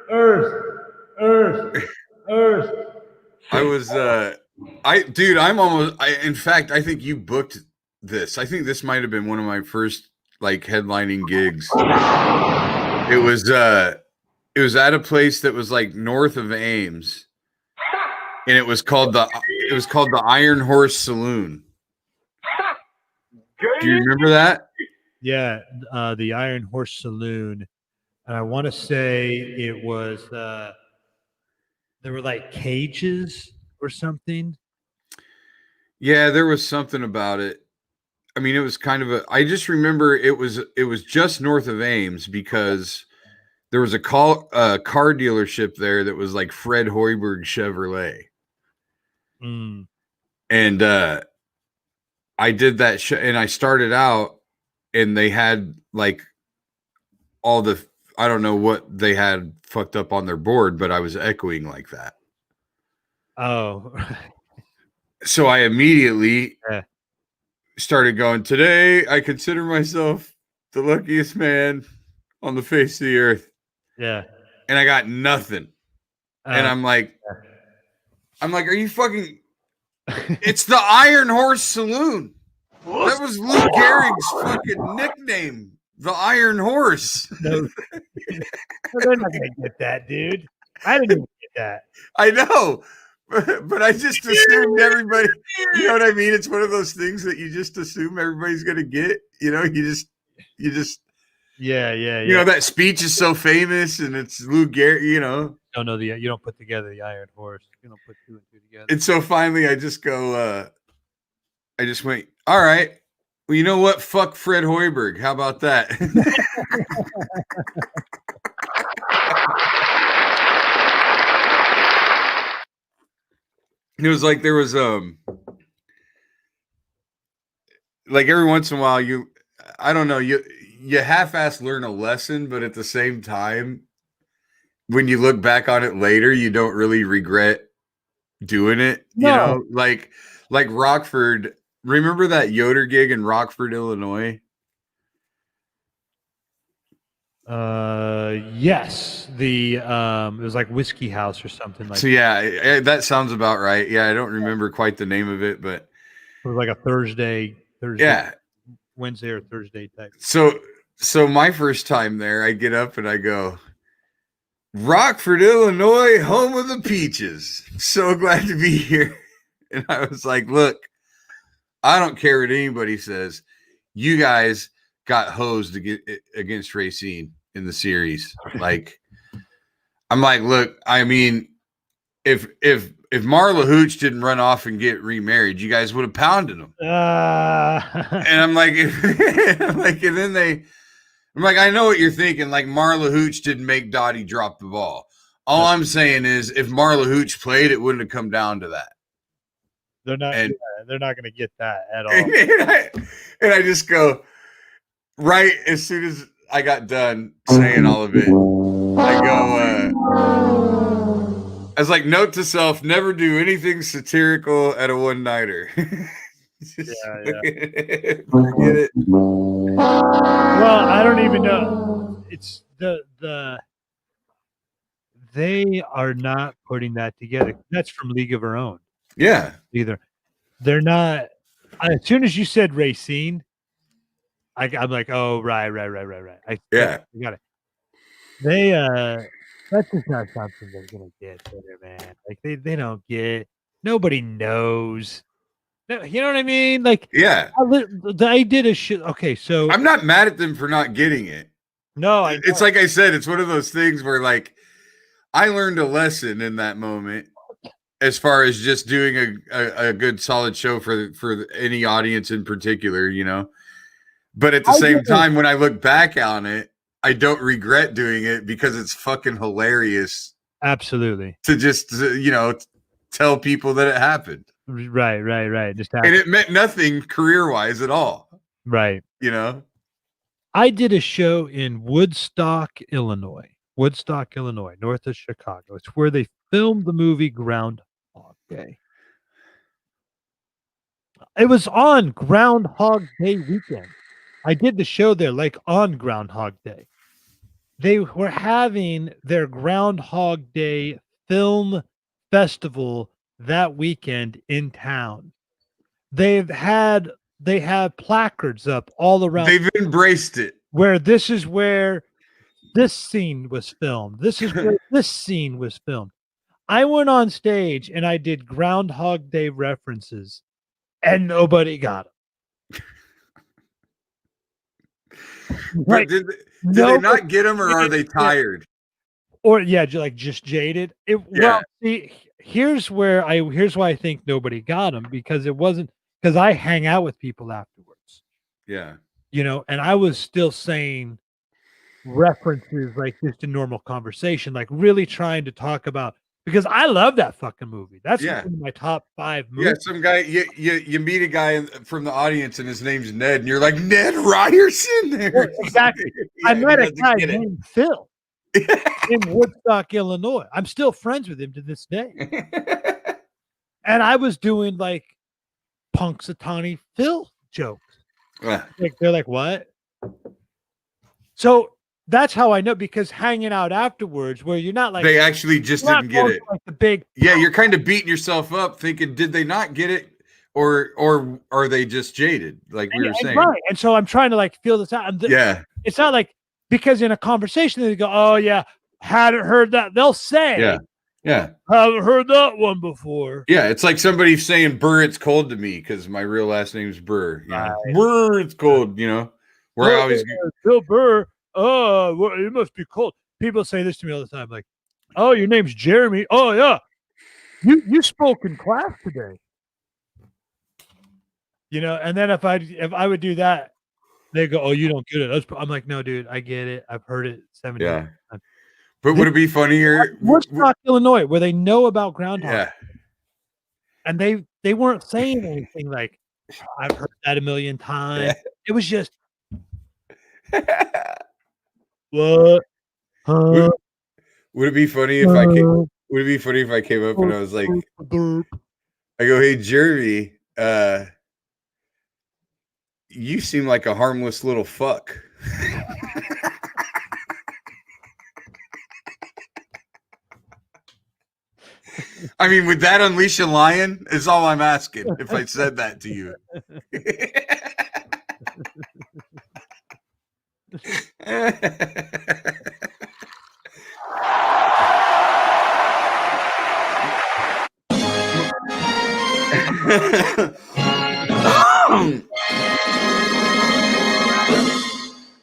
earth. I was in fact, I think you booked this. I think this might have been one of my first like headlining gigs. It was at a place that was like north of Ames, and it was called the Iron Horse Saloon. Do you remember that? Yeah, the Iron Horse Saloon, and I want to say it was there were like cages or something. Yeah, there was something about it. I mean, it was kind of a. I just remember it was just north of Ames because there was a car dealership there that was like Fred Hoiberg Chevrolet, Mm. and I did that and I started out, and they had like all the I don't know what they had fucked up on their board, but I was echoing like that. Oh, So I immediately yeah. started going, today I consider myself the luckiest man on the face of the earth. Yeah. And I got nothing. And I'm like, are you fucking it's the Iron Horse Saloon. That was Lou Gehrig's fucking nickname. The Iron Horse. No, they're not gonna get that, dude. I didn't even get that. I know. But I just assumed everybody, you know what I mean? It's one of those things that you just assume everybody's gonna get. You know, you just Yeah. you know, that speech is so famous and it's Lou Gehrig, you know. Don't know you don't put together the Iron Horse. You don't put two and two together. And so finally I just go, I just went, all right. Well, you know what? Fuck Fred Hoiberg. How about that? It was like there was like every once in a while I don't know, you half-ass learn a lesson, but at the same time, when you look back on it later, you don't really regret doing it. No. You know, like Rockford. Remember that Yoder gig in Rockford, Illinois? Yes. The it was like Whiskey House or something like So yeah, that sounds about right. Yeah, I don't remember quite the name of it, but it was like a Thursday, yeah, Wednesday or Thursday type. So my first time there, I get up and I go, Rockford, Illinois, home of the peaches. So glad to be here. And I was like, look, I don't care what anybody says. You guys got hosed against Racine in the series. Like, I'm like, look, I mean, if Marla Hooch didn't run off and get remarried, you guys would have pounded them. And I'm like, and then I'm like, I know what you're thinking. Like, Marla Hooch didn't make Dottie drop the ball. All I'm saying is, if Marla Hooch played, it wouldn't have come down to that. They're not going to get that at all. And I just go, right as soon as I got done saying all of it, I go, I was like, note to self, never do anything satirical at a one-nighter. Forget it. Well, I don't even know. It's they are not putting that together. That's from League of Her Own. Yeah. Either they're not. As soon as you said Racine, I'm like, oh right. I got it. They that's just not something they're gonna get there, man. Like they don't get. Nobody knows. No, you know what I mean? Like, yeah, I did a shit. Okay, so I'm not mad at them for not getting it. No, it's like I said, it's one of those things where like I learned a lesson in that moment as far as just doing a good solid show for any audience in particular, you know. But at the same time, when I look back on it, I don't regret doing it because it's fucking hilarious. Absolutely. To just, you know, tell people that it happened. Right. Just happened. And it meant nothing career-wise at all. Right. You know? I did a show in Woodstock, Illinois, north of Chicago. It's where they filmed the movie Groundhog Day. It was on Groundhog Day weekend. I did the show there like on Groundhog Day. They were having their Groundhog Day film festival that weekend in town. They have placards up all around. They've embraced it. Where this is where this scene was filmed. This is where this scene was filmed. I went on stage and I did Groundhog Day references and nobody got them. But did they not get them, or are they tired? Or yeah, just jaded. Yeah. Well, see, here's why I think nobody got them, because it wasn't because I hang out with people afterwards, Yeah. and I was still saying references like just in normal conversation, like really trying to talk about, because I love that fucking movie. That's Yeah. one of my top 5 Yeah, movies. some guy you meet a guy from the audience and his name's Ned, and you're like, Ned Ryerson there. Well, exactly. Yeah, I met he a doesn't guy get it. named Phil in Woodstock, Illinois. I'm still friends with him to this day. And I was doing like Punxsutawney Phil jokes. Like they're like, what? So that's how I know, because hanging out afterwards, where you're not like They actually just you're not didn't get going it. to, like, the big Yeah, you're kind of beating yourself up thinking, did they not get it? Or are they just jaded? Like we were saying. right. And so I'm trying to like feel this out. And Yeah. it's not like, because in a conversation they go, oh yeah, hadn't heard that. They'll say, Yeah. haven't heard that one before. Yeah, it's like somebody saying Burr, it's cold to me because my real last name's Burr. You know? Right. Burr, it's cold, Where I always Bill Burr, oh, well, it must be cold. People say this to me all the time, like, oh, your name's Jeremy. Oh yeah. You spoke in class today. And then if I would do that, they go, oh, you don't get it. I'm like, no, dude, I get it. I've heard it 70 Yeah. times. But would it be funnier? Woodstock, Illinois, where they know about Groundhog. Yeah. And they weren't saying anything like, I've heard that a million times. It was just, what? Huh? Would it be funny if I came? Would it be funny if I came up and I was like, I go, hey Jeremy, you seem like a harmless little fuck. I mean, would that unleash a lion? Is all I'm asking. If I said that to you.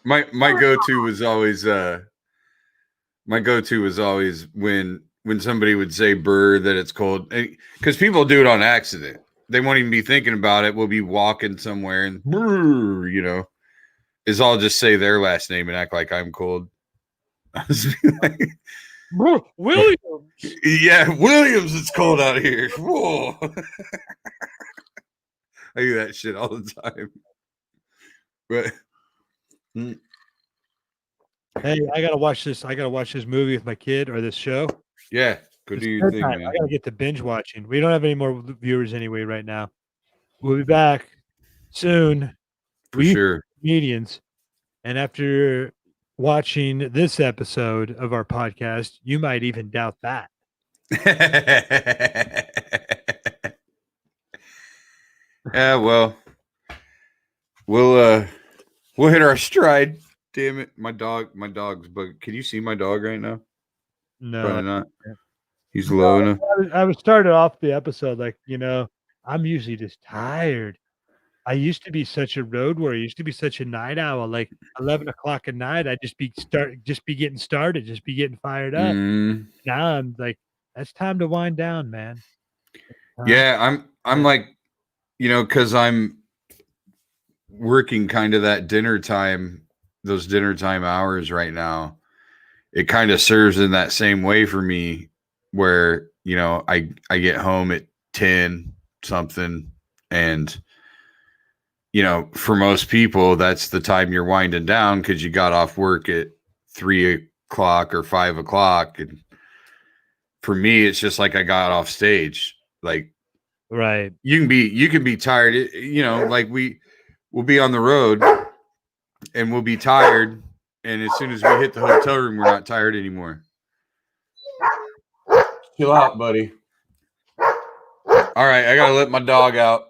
My go-to was always when somebody would say Burr, that it's cold, because people do it on accident. They won't even be thinking about it. We'll be walking somewhere and Burr, is I'll just say their last name and act like I'm cold. Williams. Yeah, Williams, it's cold out here. Whoa. I do that shit all the time. But hey, I gotta watch this movie with my kid, or this show. Yeah, go do your thing, man. I gotta get to binge watching. We don't have any more viewers anyway right now. We'll be back soon. For sure. Comedians. And after watching this episode of our podcast, you might even doubt that. Yeah, well, we'll hit our stride. Damn it, my dog's bug. Can you see my dog right now? No, probably not. He's low enough. I was started off the episode like, I'm usually just tired. I used to be such a road warrior. I used to be such a night owl. Like 11 o'clock at night, I'd just be getting started, just be getting fired up. Now I'm like, that's time to wind down, man. Yeah, I'm like, because I'm working kind of that those dinner time hours right now. It kind of serves in that same way for me, where I get home at 10 something, and for most people that's the time you're winding down, because you got off work at 3 o'clock or 5 o'clock, and for me it's just like I got off stage. Like, right, you can be tired, like we'll be on the road and we'll be tired, and as soon as we hit the hotel room, we're not tired anymore. Chill out, buddy. All right, I gotta let my dog out.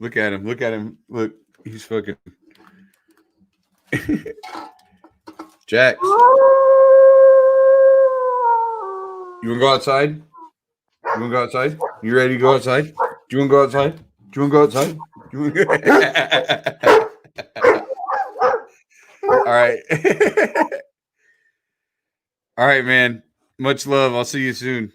Look at him. Look, he's fucking Jax. You wanna go outside? You ready to go outside? Do you wanna go outside? All right. All right, man. Much love. I'll see you soon.